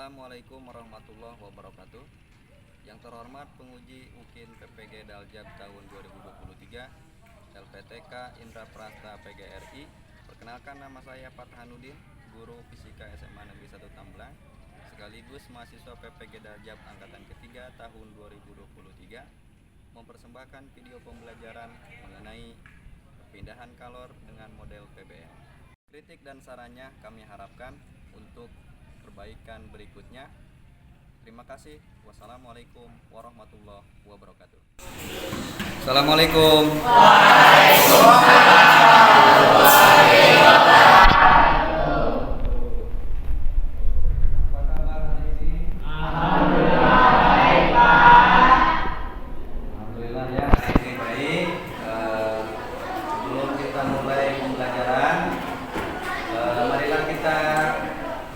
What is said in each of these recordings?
Assalamualaikum warahmatullahi wabarakatuh. Yang terhormat penguji UKIN PPG Daljab tahun 2023, LPTK Indra Prasta PGRI. Perkenalkan, nama saya Fathanuddin, guru fisika SMA Negeri 1 Tambelang, sekaligus mahasiswa PPG Daljab angkatan ketiga tahun 2023, mempersembahkan video pembelajaran mengenai perpindahan kalor dengan model PBL. Kritik dan sarannya kami harapkan untuk perbaikan berikutnya. Terima kasih. Wassalamualaikum warahmatullahi wabarakatuh. Assalamualaikum. Alhamdulillah ya, baik. Sebelum kita mulai pembelajaran, marilah kita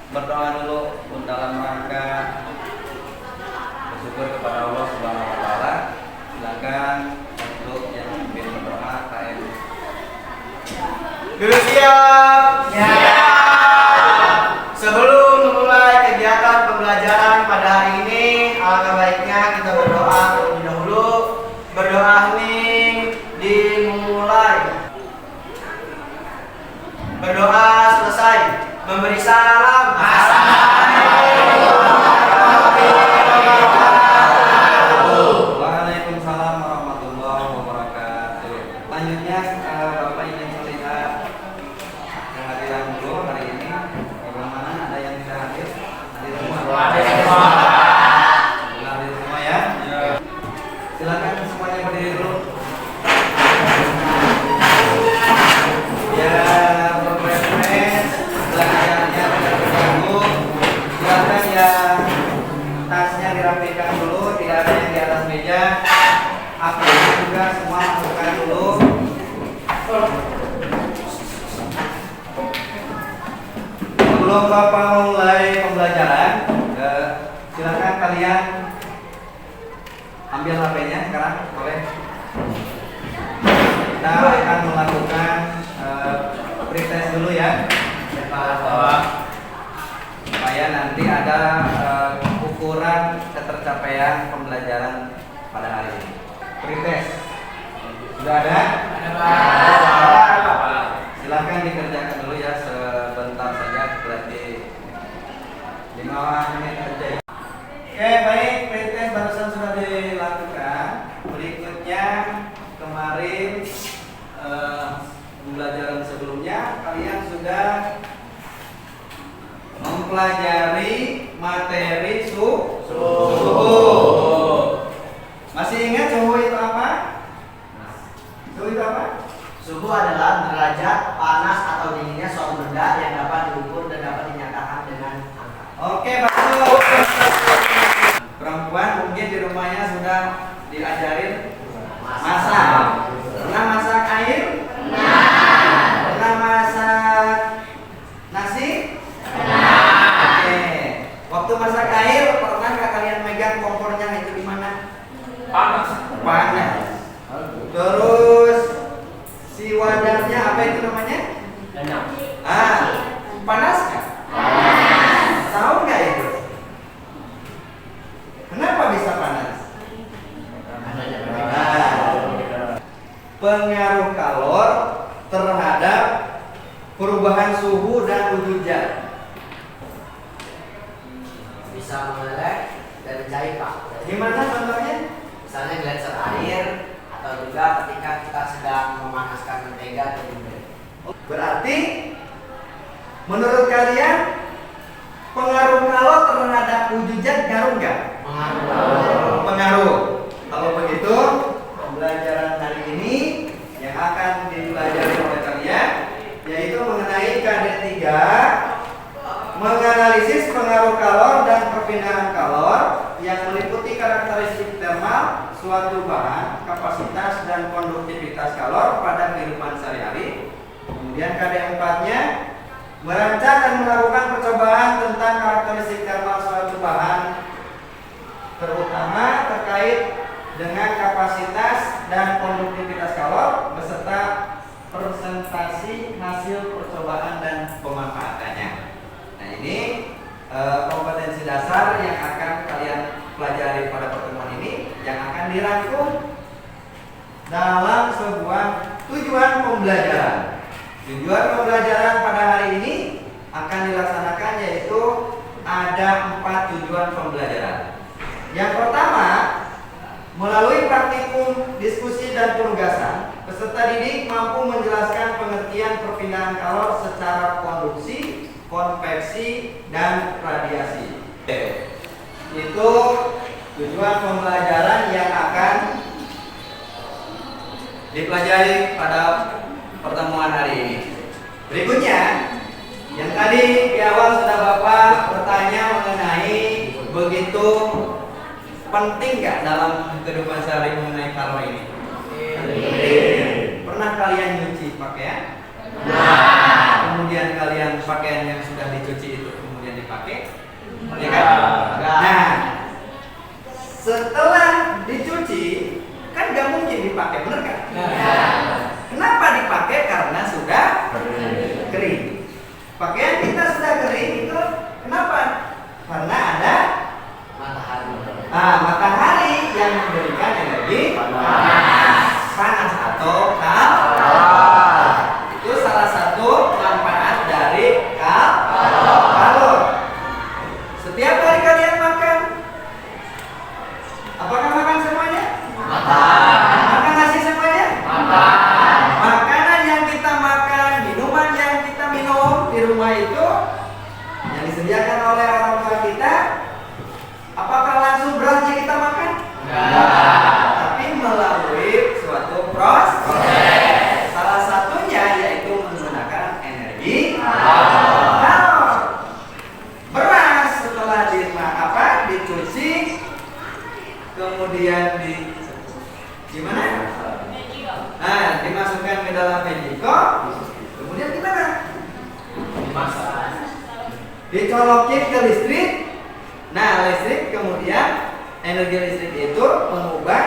berdoa dulu dalam rangka bersyukur kepada Allah Subhanahu wa taala. Silakan untuk yang ingin berdoa, KM. Dulu siap. Siap. Sebelum memulai kegiatan pembelajaran pada hari ini, alangkah baiknya kita berdoa terlebih dahulu. Berdoa hening dimulai. Berdoa selesai. Memberi salam. Waalaikumsalam warahmatullahi wabarakatuh. Selanjutnya Bapak ingin melihat kehadiran guru hari ini. Bagaimana, ada yang tidak hadir? Hadir semua. Hadir semua ya. Silakan semuanya berdiri dulu. Ya, berprefres belajarnya tidak terganggu. Silakan ya, tasnya dirapikan dulu, tidak ada yang di atas meja. HP-nya juga semua masukkan dulu. Sebelum Bapak mulai pembelajaran, silakan kalian ambil HP-nya sekarang, boleh. Kita akan melakukan pretest dulu ya, supaya nanti ada ukuran ketercapaian pembelajaran pada hari ini. Pretest sudah ada? Ada. Silakan dikerjakan dulu ya, sebentar saja, berarti 5 menit saja. Oke, baik, pretest barusan sudah dilakukan. Berikutnya, kemarin pembelajaran sebelumnya kalian sudah mempelajari materi suhu. Masih ingat suhu itu apa? Suhu itu apa? Suhu adalah derajat panas atau dinginnya suatu benda yang dapat diukur dan dapat dinyatakan dengan angka. Oke, bagus. Perempuan mungkin di rumahnya sudah diajarin masak. Pernah masak air? Pernah masak nasi? Oke. Waktu masak air, pernahkah kalian megang kompornya itu di mana? Panas. Terus si wadahnya apa itu namanya? Panas nggak? Tahu nggak itu? Kenapa bisa panas? Pengaruh kalor terhadap perubahan suhu dan hujan. Bisa meleleh dan mencair, Pak. Gimana contohnya? Misalnya gletser air, atau juga ketika kita sedang memanaskan mentega atau bumbu. Berarti menurut kalian pengaruh kalor terhadap hujan ngaruh nggak? Pengaruh. Kalau begitu, pembelajaran hari ini yang akan dipelajari oleh kalian yaitu mengenai KD3, menganalisis pengaruh kalor dan perpindahan kalor yang meliputi karakteristik termal suatu bahan, kapasitas dan konduktivitas kalor pada kehidupan sehari-hari. Kemudian KD4-nya merancang dan melakukan percobaan tentang karakteristik termal suatu bahan, terutama terkait dengan kapasitas dan konduktivitas kalor beserta presentasi hasil percobaan dan pemanfaatannya. Nah, ini kompetensi dasar yang akan kalian pelajari pada pertemuan ini yang akan dirangkum dalam sebuah tujuan pembelajaran. Tujuan pembelajaran pada hari ini akan dilaksanakan yaitu ada 4 tujuan pembelajaran. Yang pertama, melalui praktikum diskusi dan penugasan, peserta didik mampu menjelaskan pengertian perpindahan kalor secara konduksi, konveksi, dan radiasi. Itu tujuan pembelajaran yang akan dipelajari pada pertemuan hari ini. Berikutnya, yang tadi di awal sudah Bapak bertanya mengenai begitu penting nggak dalam kehidupan sehari mengenai kalor ini? Pernah kalian nyuci pakaian? Kemudian kalian pakaian yang sudah dicuci itu kemudian dipakai? Ya kan? Nah, setelah dicuci kan nggak mungkin dipakai, bener kan? Kenapa dipakai? Karena sudah kering. Pakaian kita sudah kering itu kenapa? Karena ada matahari yang memberikan energi panas atau kalor. Itu salah satu manfaat dari kalor. Setiap hari kalian makan, apakah makan semuanya? Makan nasi semuanya? Makanan yang kita makan, minuman yang kita minum di rumah itu yang disediakan oleh orang tua kita, apakah langsung beras yang kita makan? Tapi melalui suatu proses. Salah satunya yaitu menggunakan energi kalor. Beras setelah dicuci, kemudian gimana? Dimasukkan ke dalam magiko, kemudian gimana? Dimasak. Dicolokin ke listrik. Nah, listrik kemudian energi listrik itu mengubah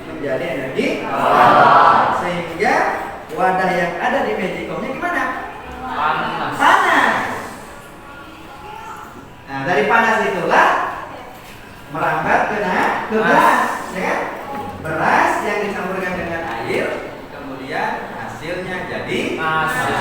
menjadi energi kalor, sehingga wadah yang ada di magikonya gimana? Panas. Nah, dari panas itulah merambat ke beras, ya kan? Beras yang dicampurkan dengan air, kemudian hasilnya jadi nasi.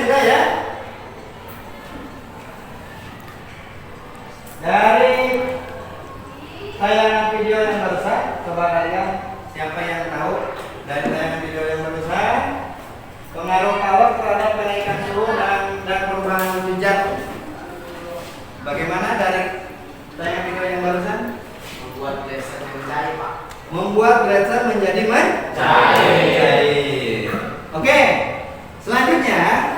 Sudah ya? Dari tayangan video yang barusan, coba kalian siapa yang tahu dari tayangan video yang barusan pengaruh kalor terhadap kenaikan suhu dan perubahan musim jantung? Bagaimana dari tayangan video yang barusan? Membuat gletser mencair, Pak. Membuat gletser menjadi mencair. Oke, selanjutnya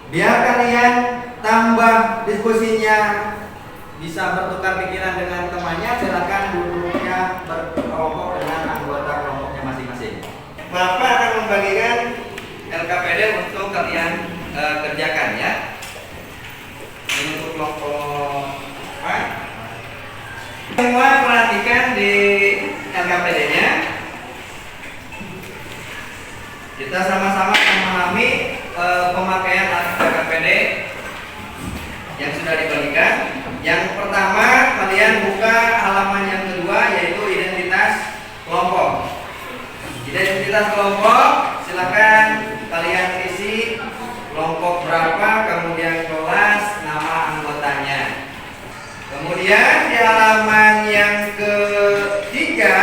biar kalian tambah diskusinya, bisa bertukar pikiran dengan temannya, silakan duduknya berkelompok dengan anggota kelompoknya masing-masing. Bapak akan membagikan LKPD untuk kalian kerjakan ya. Ini untuk kelompok apa? Semua perhatikan di LKPD-nya. Kita sama-sama memahami pemakaian LKPD yang sudah dibagikan. Yang pertama, kalian buka halaman yang kedua, yaitu identitas kelompok. Identitas kelompok, silakan kalian isi kelompok berapa, kemudian kelas, nama anggotanya. Kemudian di halaman yang ketiga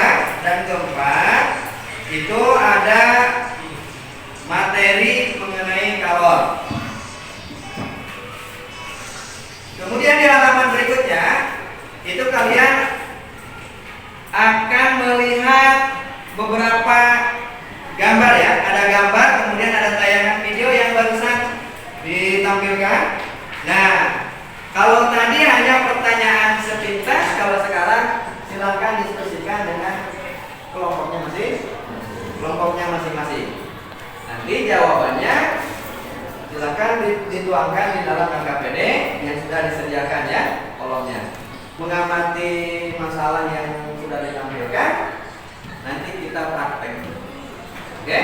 dan keempat itu ada materi mengenai kalor. Kemudian di halaman berikutnya itu kalian akan melihat beberapa gambar ya, Nanti jawabannya silakan dituangkan di dalam LKPD yang sudah disediakan ya kolomnya. Mengamati masalah yang sudah ditampilkan, nanti kita praktek. Oke?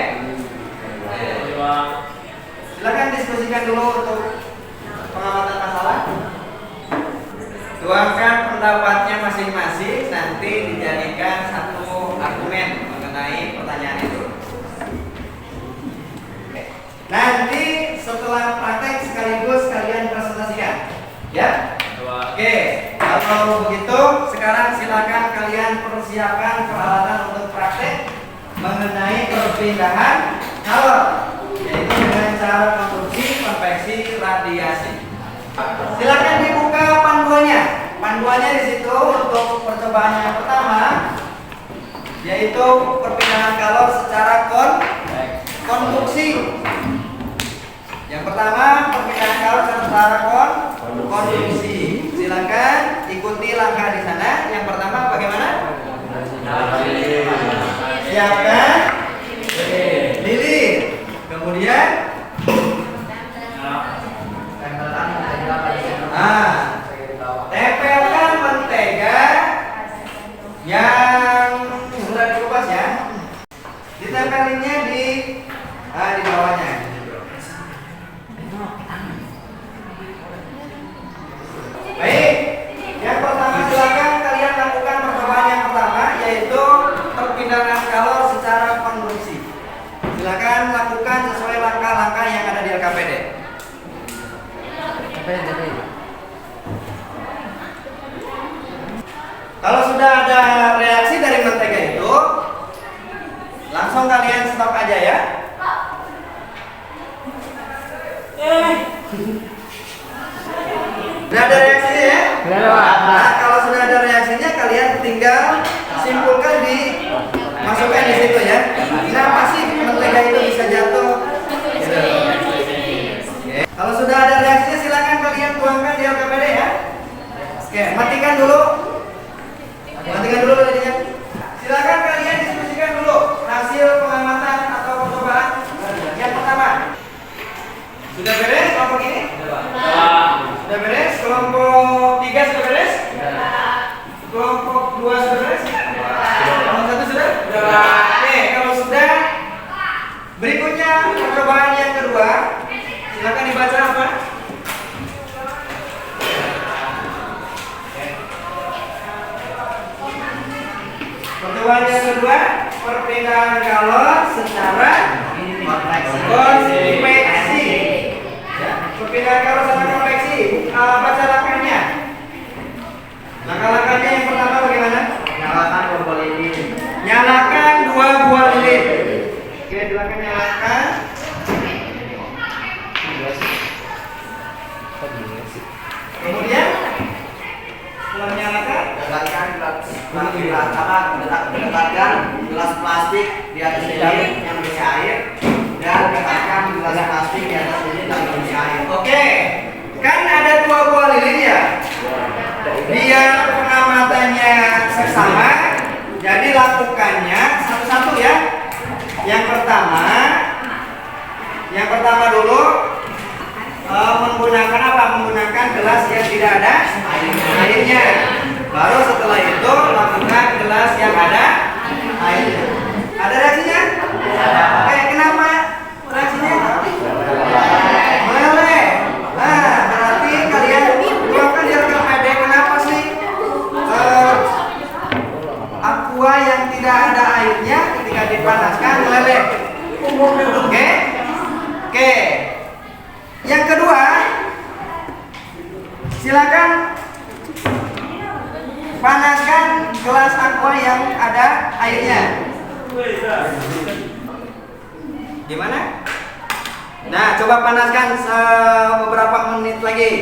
Silakan diskusikan dulu untuk pengamatan masalah. Tuangkan pendapatnya masing-masing, nanti dijadikan satu argumen mengenai pertanyaan itu. Nanti setelah praktek sekaligus kalian presentasikan, ya? Oke, kalau begitu sekarang silakan kalian persiapkan peralatan untuk praktek mengenai perpindahan kalor, yaitu dengan cara konstruksi konveksi radiasi. Silakan dibuka panduannya. Panduannya di situ untuk percobaan yang pertama, yaitu perpindahan kalor secara konduksi. Yang pertama, perpindahan kalor secara konduksi. Silakan ikuti langkah di sana. Yang pertama bagaimana? Siapkan lilin. Kemudian tempelkan mentega yang sudah dikupas ya. Ditempelinnya di bawahnya. Baik, yang pertama silakan kalian lakukan percobaan yang pertama, yaitu perpindahan kalor secara konduksi. Silakan lakukan sesuai langkah-langkah yang ada di LKPD. Kalau sudah ada reaksi dari mentega itu, langsung kalian stop aja ya. Sudah ada reaksinya ya? Nah, kalau sudah ada reaksinya, kalian tinggal simpulkan masukkan di situ ya. Kenapa sih mentega itu bisa jatuh? Oke. Kalau sudah ada reaksinya, silakan kalian tuangkan di LKPD ya. Oke, matikan dulu. Matikan dulu tadinya. Silakan kalian diskusikan dulu hasil pengamatan atau percobaan yang pertama. Sudah beres kelompok ini? Sudah beres? Kelompok 3 sudah beres? Kelompok 2 sudah beres? Kelompok 1 sudah? Oke, kalau sudah, berikutnya percobaan yang kedua. Silakan dibaca apa? Percobaan yang kedua, perpindahan kalor secara konveksi. Ya, perpindahan kalor secara konveksi. Baca langkahnya. Langkah-langkahnya yang pertama bagaimana? Nyalakan 2 buah lilin. Nyalakan 2 buah lilin. Oke, silakan nyalakan. Kemudian setelah menyalakan, mendekatkan gelas plastik di atas lilin yang berisi air dan letakkan gelas plastik di atas lilin yang berisi air. Oke, kan ada 2 buah lilin ya. Biar pengamatannya seksama, jadi lakukannya satu-satu ya. Yang pertama dulu menggunakan apa? Menggunakan gelas yang tidak ada airnya. Baru setelah itu lakukan gelas yang ada airnya. Ada reaksinya? Oke, kenapa reaksinya? Meleleh. Nah, berarti kalian tuangkan di LKPD. Kenapa sih aqua yang tidak ada airnya ketika dipanaskan meleleh? Oke. Yang kedua, silakan panaskan gelas aqua yang ada airnya. Gimana? Nah, coba panaskan beberapa menit lagi.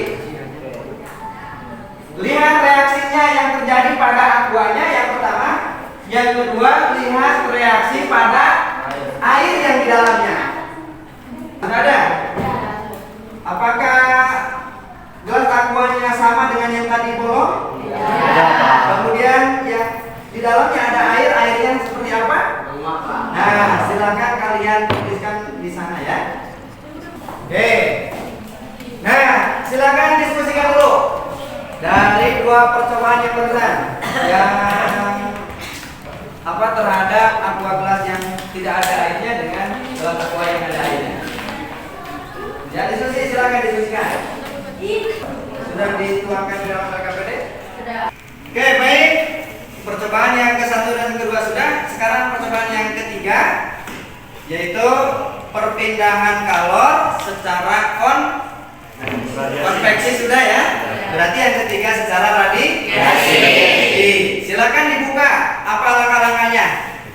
Lihat reaksinya yang terjadi pada aquanya yang pertama. Yang kedua, lihat reaksi pada air yang di dalamnya. Ada? Apakah gelas aquanya sama dengan yang tadi bolong? Kemudian Di dalamnya ada air, airnya seperti apa? Nah, silakan kalian tuliskan di sana ya. Oke. Nah, silakan diskusikan dulu dari dua percobaan yang barusan. Yang terhadap aqua gelas yang tidak ada airnya dengan gelas aqua yang ada airnya. Ya, diskusi, silakan diskusikan. Sudah dituangkan di dalam RKPD? Sudah. Oke, baik. Percobaan yang ke-1 dan kedua sudah. Sekarang percobaan yang ketiga, yaitu perpindahan kalor secara konveksi sudah ya. Berarti yang ketiga secara radiasi. Silakan dibuka apa langkah-langkahnya,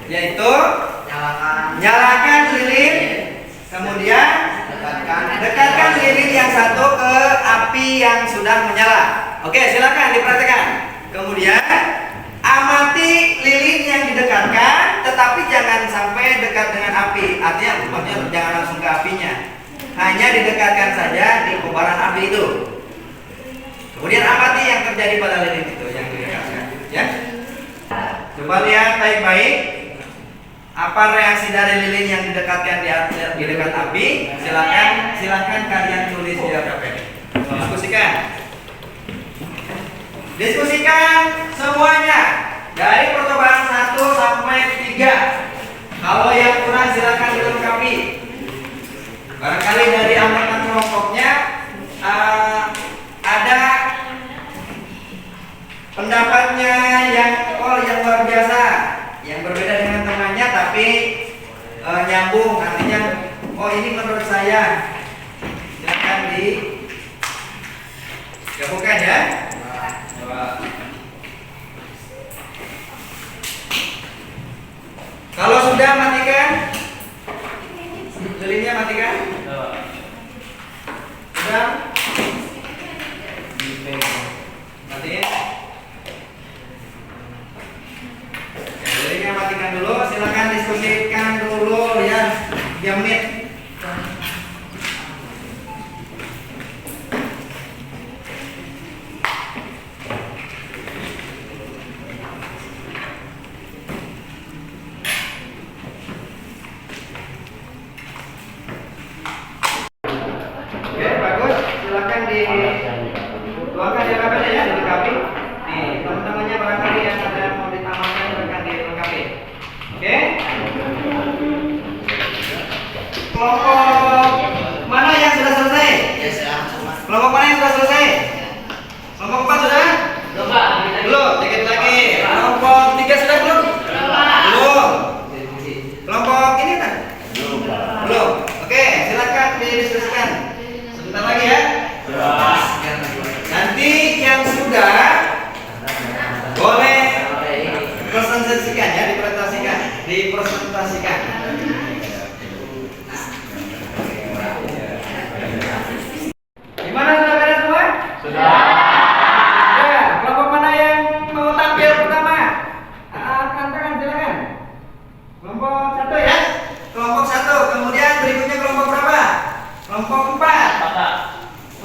yaitu nyalakan lilin, kemudian dekatkan lilin yang satu ke api yang sudah menyala. Oke, silakan diperhatikan. Kemudian amati lilin yang didekatkan, tetapi jangan sampai dekat dengan api. Artinya jangan langsung ke apinya. Hanya didekatkan saja di kobaran api itu. Kemudian amati yang terjadi pada lilin itu yang didekatkan, ya. Coba lihat baik-baik apa reaksi dari lilin yang didekatkan di dekat api. Silakan kalian tulis di RKPD. Diskusikan semuanya dari percobaan 1 sampai 3. Kalau yang kurang silakan dilengkapi. Barangkali dari anggota kelompoknya ada pendapatnya yang luar biasa, yang berbeda dengan temannya, tapi nyambung. Artinya, ini menurut saya. Silakan digabungkan ya. Kalau sudah matikan, lilinnya matikan. Sudah matiin. Lilinnya matikan dulu. Silakan diskusikan dulu ya, 3 menit. Tuangkan di RKPD ya, dilengkapi. Nih, teman-temannya barangkali yang ada mau ditambahkan silahkan dilengkapi. Oke? Kelompok mana yang sudah selesai? Kelompok mana yang sudah selesai? Kelompok 4 sudah? Belum, dikit lagi. Kelompok 3 sudah belum? Belum. Kelompok ini kan? Belum. Oke, silakan didiskusikan. Sebentar lagi ya. Nanti yang sudah boleh presentasikan ya, dipresentasikan. Gimana, sudah beres semua? Sudah. Ya, kelompok mana yang mau tampil pertama? Angkat tangan silakan. Kelompok 1 ya. Kelompok 1. Kemudian berikutnya kelompok berapa? Kelompok 4.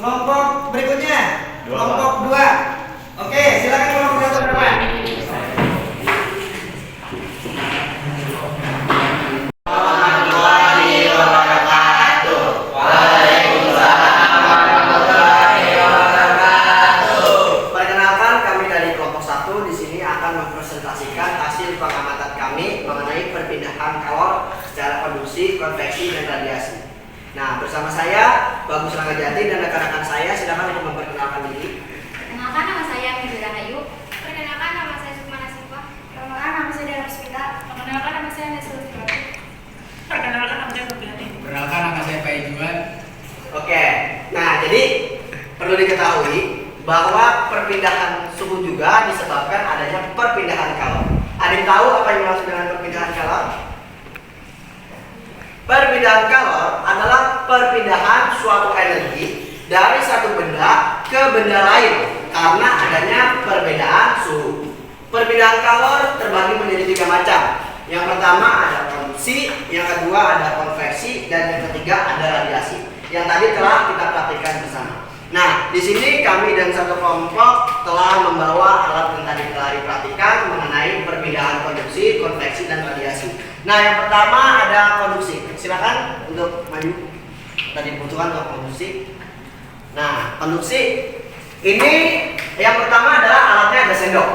Kelompok berikutnya kelompok 2. Oke, silakan kelompok 1 berapa? Perkenalkan, kami dari kelompok 1 di sini akan mempresentasikan hasil pengamatan kami mengenai perpindahan kalor secara konduksi, konveksi, dan radiasi. Nah, bersama saya Bagus Ranggajati dan rekan-rekan saya, silakan untuk memperkenalkan diri. Perkenalkan, nama saya Mimi Rahayu. Perkenalkan, nama saya Sukmana Siva. Perkenalkan, nama saya Dara Puspita. Perkenalkan, nama saya Nesrul Siwati. Perkenalkan, nama saya Rupiati. Perkenalkan, nama saya Pak Ijuan. Oke, nah jadi perlu diketahui bahwa perpindahan suhu juga disebabkan adanya perpindahan kalor. Ada yang tahu apa yang dimaksud dengan perpindahan kalor? Perpindahan kalor adalah perpindahan suatu energi dari satu benda ke benda lain karena adanya perbedaan suhu. Perpindahan kalor terbagi menjadi 3 macam. Yang pertama ada konduksi, yang kedua ada konveksi, dan yang ketiga ada radiasi. Yang tadi telah kita praktikkan bersama. Nah, di sini kami dan satu kelompok telah membawa alat yang tadi telah diperhatikan mengenai perbedaan konduksi, konveksi, dan radiasi. Nah, yang pertama ada konduksi. Silakan untuk maju. Tadi dibutuhkan untuk konduksi. Nah, konduksi ini yang pertama adalah alatnya ada sendok.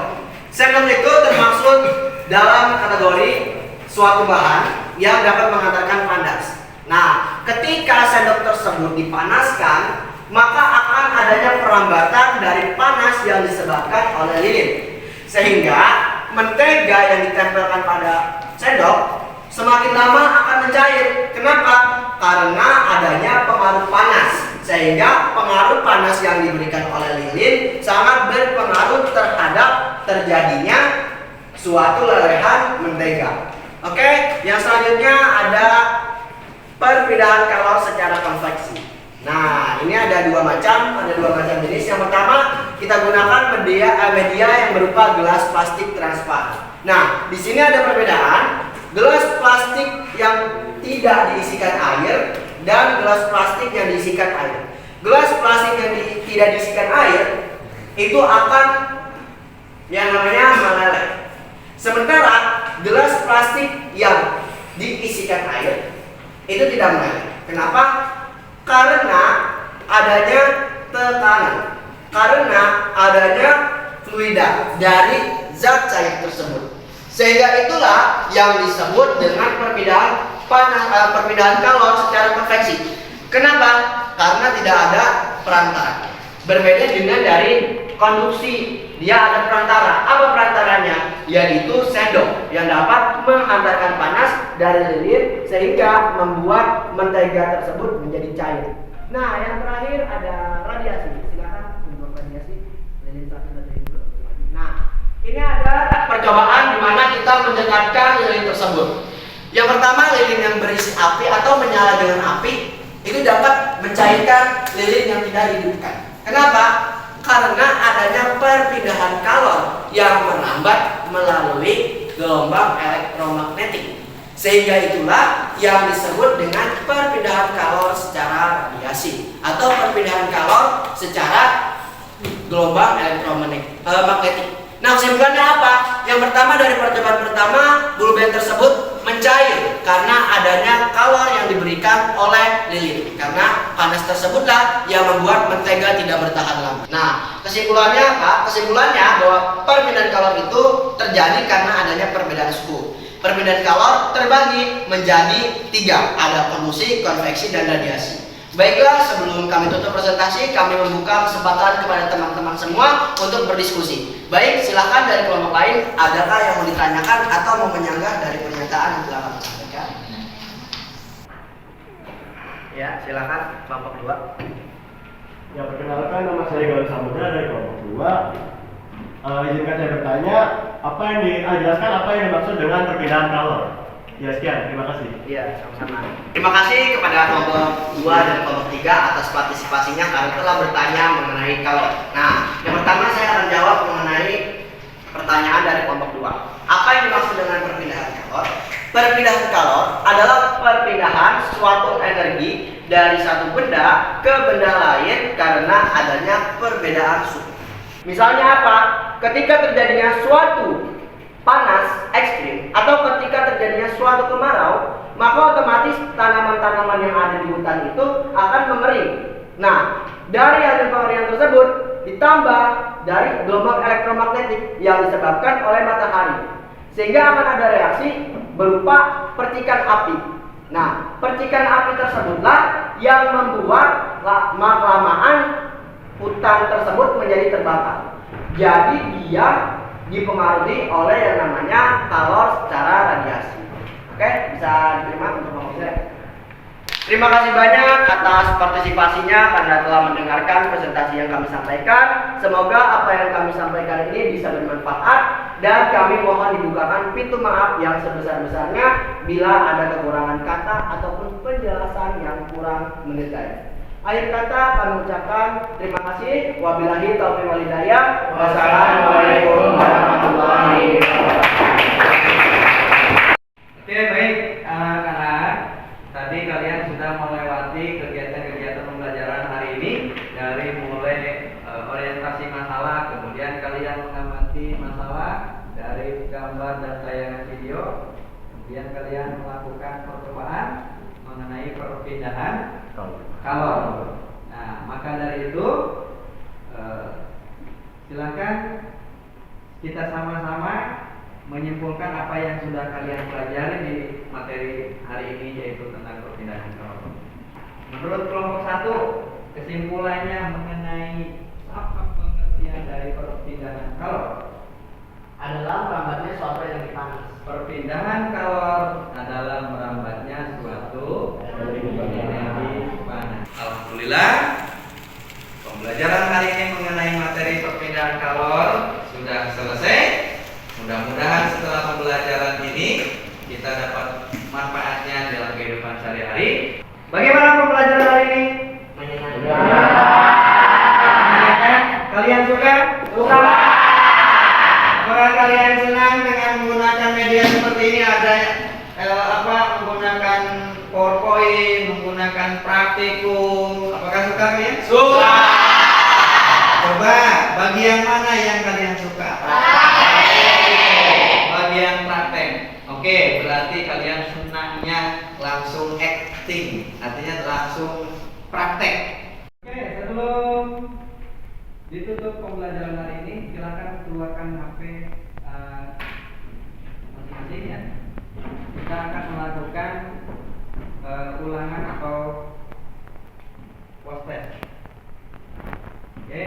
Sendok itu termasuk dalam kategori suatu bahan yang dapat menghantarkan panas. Nah, ketika sendok tersebut dipanaskan, maka akan adanya perlambatan dari panas yang disebabkan oleh lilin, sehingga mentega yang ditempelkan pada sendok semakin lama akan mencair. Kenapa? Karena adanya pengaruh panas, sehingga pengaruh panas yang diberikan oleh lilin sangat berpengaruh terhadap terjadinya suatu lelehan mentega. Oke, yang selanjutnya ada perpindahan kalor secara konveksi. Nah, ini ada dua macam jenis. Yang pertama, kita gunakan media yang berupa gelas plastik transparan. Nah, di sini ada perbedaan gelas plastik yang tidak diisikan air dan gelas plastik yang diisikan air. Gelas plastik yang tidak diisikan air itu akan yang namanya meleleh. Sementara gelas plastik yang diisikan air itu tidak meleleh. Kenapa? Karena adanya tekanan, karena adanya fluida dari zat cair tersebut. Sehingga itulah yang disebut dengan perpindahan kalor secara konveksi. Kenapa? Karena tidak ada perantara. Berbeda dengan dari konduksi, dia ada perantara. Apa perantaranya? Yaitu sendok yang dapat menghantarkan panas dari lilin sehingga membuat mentega tersebut menjadi cair. Nah, yang terakhir ada radiasi. Silakan untuk radiasi lilin 1 dan lilin 2. Nah, ini ada percobaan di mana kita mendekatkan lilin tersebut. Yang pertama, lilin yang berisi api atau menyala dengan api itu dapat mencairkan lilin yang tidak dihidupkan. Kenapa? Karena adanya perpindahan kalor yang merambat melalui gelombang elektromagnetik. Sehingga itulah yang disebut dengan perpindahan kalor secara radiasi atau perpindahan kalor secara gelombang elektromagnetik. Nah, kesimpulannya apa? Yang pertama, dari percobaan pertama, bulu band tersebut mencair karena adanya kalor yang diberikan oleh lilin. Karena panas tersebutlah yang membuat mentega tidak bertahan lama. Nah, kesimpulannya apa? Kesimpulannya bahwa perpindahan kalor itu terjadi karena adanya perbedaan suhu. Perbedaan kalor terbagi menjadi 3, ada konduksi, konveksi, dan radiasi. Baiklah, sebelum kami tutup presentasi, kami membuka kesempatan kepada teman-teman semua untuk berdiskusi. Baik, silakan dari kelompok lain, adakah yang mau ditanyakan atau mau menyanggah dari pernyataan yang telah kami sampaikan? Ya, silakan kelompok 2. Ya, perkenalkan, nama saya Galuh Samudra dari kelompok 2. Izinkan saya bertanya, jelaskan apa yang dimaksud dengan perpindahan kalor. Ya, sekian, terima kasih. Iya, sama-sama. Terima kasih kepada kelompok 2 dan kelompok 3 atas partisipasinya karena telah bertanya mengenai kalor. Nah, yang pertama saya akan jawab mengenai pertanyaan dari kelompok 2. Apa yang dimaksud dengan perpindahan kalor? Perpindahan kalor adalah perpindahan suatu energi dari satu benda ke benda lain karena adanya perbedaan suhu. Misalnya apa? Ketika terjadinya suatu panas ekstrim atau ketika terjadinya suatu kemarau, maka otomatis tanaman-tanaman yang ada di hutan itu akan mengering. Nah, dari hasil pengeringan tersebut ditambah dari gelombang elektromagnetik yang disebabkan oleh matahari, sehingga akan ada reaksi berupa percikan api. Nah, percikan api tersebutlah yang membuat lama-kelamaan hutan tersebut menjadi terbakar. Jadi dia dipengaruhi oleh yang namanya kalor secara radiasi. Oke, bisa diterima untuk kelompok saya. Terima kasih banyak atas partisipasinya karena telah mendengarkan presentasi yang kami sampaikan. Semoga apa yang kami sampaikan ini bisa bermanfaat dan kami mohon dibukakan pintu maaf yang sebesar-besarnya bila ada kekurangan kata ataupun penjelasan yang kurang mendetail. Akhir kata kami ucapkan terima kasih. Wabillahi taufiq wal hidayah. Wassalamualaikum warahmatullahi wabarakatuh. Oke, baik anak-anak. Tadi kalian sudah melewati kegiatan-kegiatan pembelajaran hari ini dari mulai tayangan video, kemudian kalian melakukan percobaan mengenai perpindahan kalor. Nah, maka dari itu silakan kita sama-sama menyimpulkan apa yang sudah kalian pelajari di materi hari ini, yaitu tentang perpindahan kalor. Menurut kelompok 1, kesimpulannya mengenai apa pengertian dari perpindahan kalor Adalah merambatnya suatu energi panas. Perpindahan kalor adalah merambatnya suatu energi panas. Alhamdulillah, pembelajaran hari ini mengenai materi perpindahan kalor sudah selesai. Mudah-mudahan setelah pembelajaran ini kita dapat manfaatnya dalam kehidupan sehari-hari. Bagaimana pembelajaran hari ini? Menyenangkan? Kalian suka? Suka. Apakah kalian senang dengan menggunakan media seperti ini? Ada menggunakan PowerPoint, menggunakan praktikum. Apakah suka kalian? Suka. Coba bagian mana yang kalian suka? Bagian praktek. Oke, berarti kalian senangnya langsung acting, artinya langsung praktek. Oke, sebelum ditutup pembelajaran hari ini, silakan keluarkan HP masing-masing ya. Kita akan melakukan ulangan atau post test. Oke,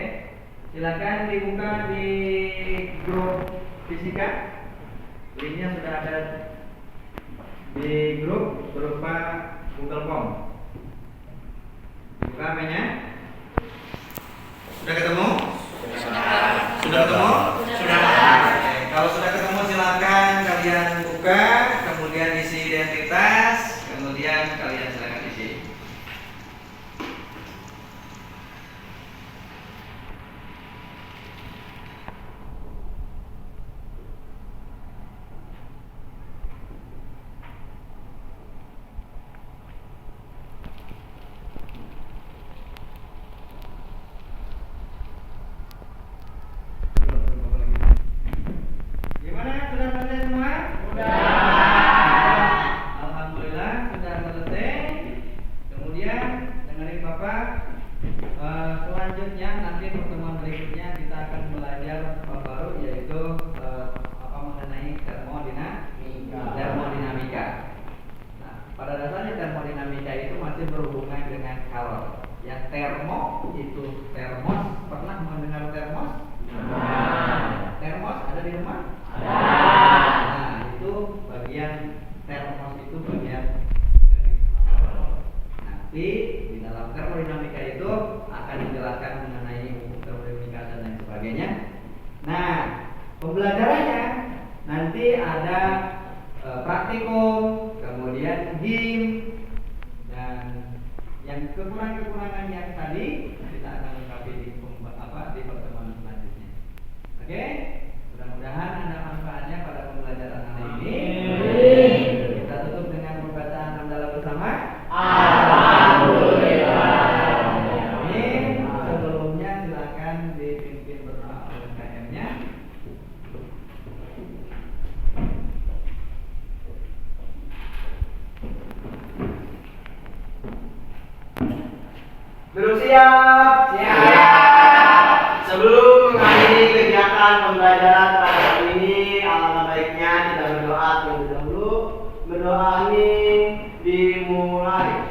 silakan dibuka di grup fisika. Linknya sudah ada di grup berupa Google Form. Buka HP-nya. Sudah ketemu? Sudah ketemu? Sudah. Oke, kalau sudah ketemu silakan kalian buka, kemudian isi identitas, kemudian kalian silakan isi. Gimana? Sudah selesai semua? Sudah. Alhamdulillah sudah selesai. Kemudian dengerin Bapak. Selanjutnya nanti pertemuan berikutnya kita akan belajar bab baru, yaitu mengenai termodinamika. Nah, pada dasarnya termodinamika itu masih berhubungan dengan kalor. Yang termo itu termos. Pernah mendengar termos? Termos ada di rumah? Nah, itu bagian termos itu bagian dari kalor. Nanti di dalam termodinamika itu akan dijelaskan mengenai termodinamika dan lain sebagainya. Nah, pembelajarannya nanti ada praktikum, kemudian game, dan yang kekurangan-kekurangan yang tadi kita akan lengkapi di pertemuan selanjutnya. Oke? Mudah-mudahan ada manfaatnya pada pembelajaran hari ini. Kita tutup dengan pembacaan hamdalah bersama. Alhamdulillah. Amin. Sebelumnya silakan dipimpin berdoa oleh KM-nya. Duduk siap. Siap. Sebelum mengakhiri kegiatan pembelajaran pada hari ini, alangkah baiknya kita berdoa terlebih dahulu. Berdoa ini dimulai.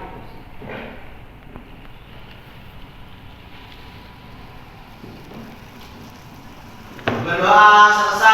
Berdoa selesai.